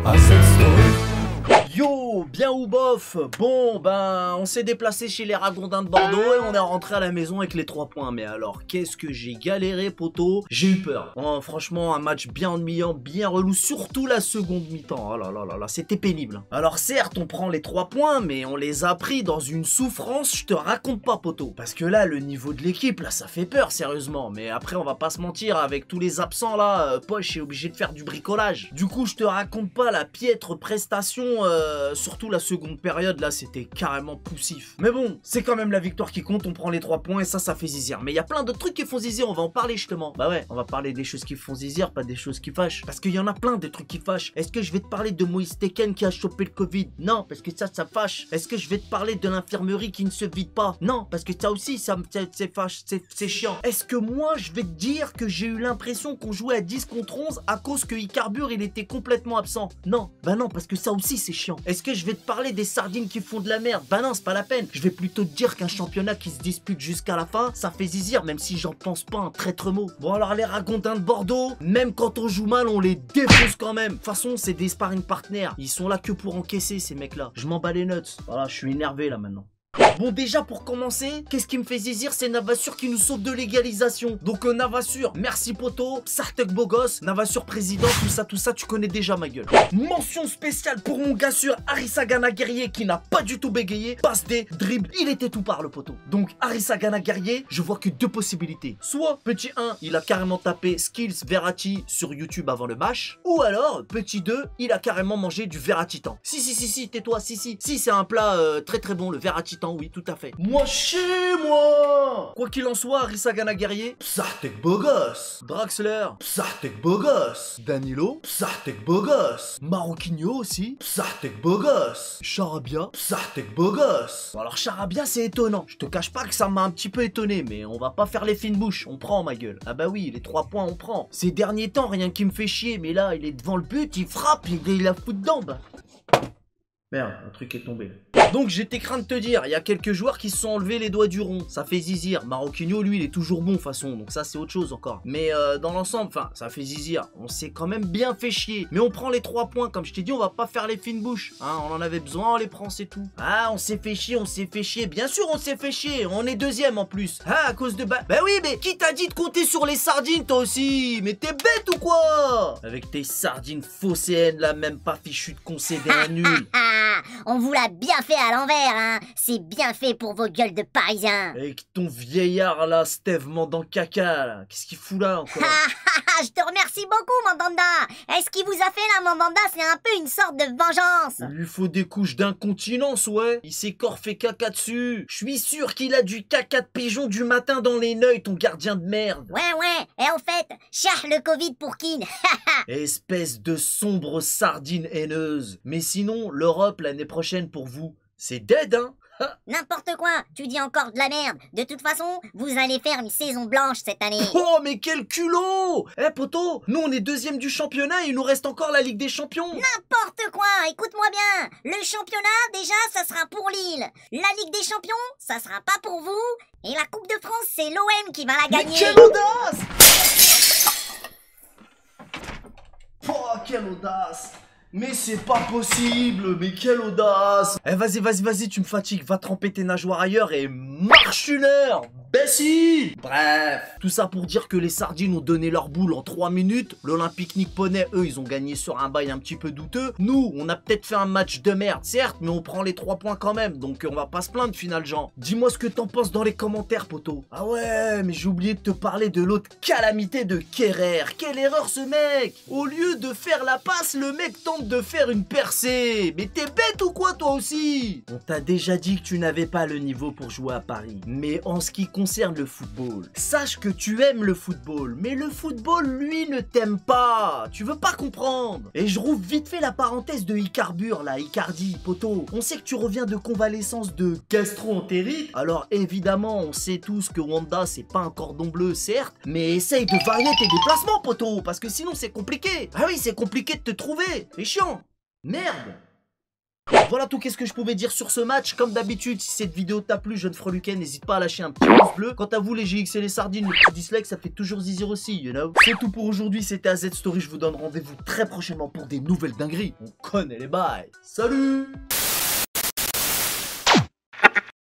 à cette story. Yo, bien ou bof? Bon, ben, on s'est déplacé chez les Ragondins de Bordeaux et on est rentré à la maison avec les 3 points. Mais alors, qu'est-ce que j'ai galéré, poto? J'ai eu peur. Oh, franchement, un match bien ennuyant, bien relou, surtout la seconde mi-temps. Oh là là là là, c'était pénible. Alors certes, on prend les 3 points, mais on les a pris dans une souffrance, je te raconte pas, poto. Parce que là, le niveau de l'équipe, là, ça fait peur, sérieusement. Mais après, on va pas se mentir, avec tous les absents, là, Poche est obligé de faire du bricolage. Du coup, je te raconte pas la piètre prestation, surtout la seconde période, là, c'était carrément poussif. Mais bon, c'est quand même la victoire qui compte, on prend les 3 points et ça fait zizir. Mais il y a plein d'autres trucs qui font zizir, on va en parler justement. Bah ouais, on va parler des choses qui font zizir, pas des choses qui fâchent. Parce qu'il y en a plein des trucs qui fâchent. Est-ce que je vais te parler de Moïse Teken qui a chopé le Covid? Non, parce que ça fâche. Est-ce que je vais te parler de l'infirmerie qui ne se vide pas? Non, parce que ça aussi, ça fâche, c'est chiant. Est-ce que moi, je vais te dire que j'ai eu l'impression qu'on jouait à 10 contre 11 à cause que Icarbure, il était complètement absent? Non, bah non, parce que ça aussi, c'est chiant. Est-ce que je vais te parler des sardines qui font de la merde? Bah non, c'est pas la peine. Je vais plutôt te dire qu'un championnat qui se dispute jusqu'à la fin, ça fait zizir, même si j'en pense pas un traître mot. Bon alors les Ragondins de Bordeaux, même quand on joue mal, on les défonce quand même. De toute façon, c'est des sparring partners. Ils sont là que pour encaisser, ces mecs-là. Je m'en bats les nuts. Voilà, je suis énervé là maintenant. Bon, déjà pour commencer, qu'est-ce qui me fait zizir? C'est Navassur qui nous sauve de l'égalisation. Donc Navassur, merci poto, Sartek beau gosse, Navassur président, tout ça, tu connais déjà ma gueule. Mention spéciale pour mon gars sûr, Arissa Gana Guerrier qui n'a pas du tout bégayé, passe des dribbles, il était tout par le poteau. Donc Arissa Gana Guerrier, je vois que 2 possibilités. Soit petit 1, il a carrément tapé Skills Verratti sur YouTube avant le match, ou alors petit 2, il a carrément mangé du Verratitan. Si, tais-toi, si, c'est un plat très très bon, le Verratitan, oui, tout à fait. Moi, chez moi! Quoi qu'il en soit, Arissa Gana Guerrier, Psartek beau gosse. Draxler, Psartek beau gosse. Danilo, Psartek beau gosse. Maroquinho aussi, Psartek beau gosse. Charabia, Psartek beau gosse. Bon, alors Charabia, c'est étonnant. Je te cache pas que ça m'a un petit peu étonné, mais on va pas faire les fines bouches, on prend ma gueule. Ah bah oui, les 3 points, on prend. Ces derniers temps, rien qui me fait chier, mais là, il est devant le but, il frappe, il la fout dedans, bah. Merde, un truc est tombé. Donc j'étais craint de te dire, il y a quelques joueurs qui se sont enlevés les doigts du rond. Ça fait zizir. Maroquinho, lui, il est toujours bon de façon. Donc ça, c'est autre chose encore. Mais dans l'ensemble, enfin, ça fait zizir. On s'est quand même bien fait chier. Mais on prend les 3 points. Comme je t'ai dit, on va pas faire les fines bouches. Hein, on en avait besoin, on les prend, c'est tout. Ah, on s'est fait chier, Bien sûr, on s'est fait chier. On est 2e en plus. Ah, à cause de... Bah oui, mais qui t'a dit de compter sur les sardines, toi aussi? Mais t'es bête ou quoi? Avec tes sardines phocéennes, là, même pas fichu de concéder un nul. On vous l'a bien fait à l'envers, hein. C'est bien fait pour vos gueules de Parisiens. Avec ton vieillard là, Steve Mandant caca là. Qu'est-ce qu'il fout là encore? Je te remercie beaucoup, Mandanda. Est-ce qu'il vous a fait là, Mandanda? C'est un peu une sorte de vengeance. Il lui faut des couches d'incontinence, ouais. Il s'est fait caca dessus. Je suis sûr qu'il a du caca de pigeon du matin dans les neuils, ton gardien de merde. Ouais. Et en fait, cherche le Covid pour Kin. Espèce de sombre sardine haineuse. Mais sinon, l'Europe l'année prochaine pour vous, c'est dead, hein? N'importe quoi, tu dis encore de la merde. De toute façon, vous allez faire une saison blanche cette année. Oh, mais quel culot! Eh, poto, nous on est 2e du championnat et il nous reste encore la Ligue des Champions. N'importe quoi, écoute-moi bien. Le championnat, déjà, ça sera pour Lille. La Ligue des Champions, ça sera pas pour vous. Et la Coupe de France, c'est l'OM qui va la gagner. Mais quelle audace! Oh, quelle audace! Mais c'est pas possible, mais quelle audace! Eh vas-y, tu me fatigues, va tremper tes nageoires ailleurs et marche une heure, imbécile! Bref, tout ça pour dire que les sardines ont donné leur boule en 3 minutes, l'Olympique Nipponnais, eux, ils ont gagné sur un bail un petit peu douteux. Nous, on a peut-être fait un match de merde, certes, mais on prend les 3 points quand même, donc on va pas se plaindre final, Jean. Dis-moi ce que t'en penses dans les commentaires, poto. Ah ouais, mais j'ai oublié de te parler de l'autre calamité de Kerrer. Quelle erreur ce mec! Au lieu de faire la passe, le mec tente de faire une percée. Mais t'es bête ou quoi toi aussi? On t'a déjà dit que tu n'avais pas le niveau pour jouer à Paris. Mais en ce qui concerne le football, sache que tu aimes le football, mais le football lui ne t'aime pas. Tu veux pas comprendre. Et je rouvre vite fait la parenthèse de Icarbure là, Icardi, poto. On sait que tu reviens de convalescence de gastro-entérite. Alors évidemment on sait tous que Wanda c'est pas un cordon bleu certes, mais essaye de varier tes déplacements, poto, parce que sinon c'est compliqué. Ah oui, c'est compliqué de te trouver. C'est chiant. Merde. Voilà tout qu'est-ce que je pouvais dire sur ce match. Comme d'habitude, si cette vidéo t'a plu, jeune freluquet, n'hésite pas à lâcher un petit pouce bleu. Quant à vous les GX et les sardines, le petit dislike ça fait toujours zizir aussi, you know. C'est tout pour aujourd'hui, c'était AZ Story, je vous donne rendez-vous très prochainement pour des nouvelles dingueries. On connaît les bails. Salut!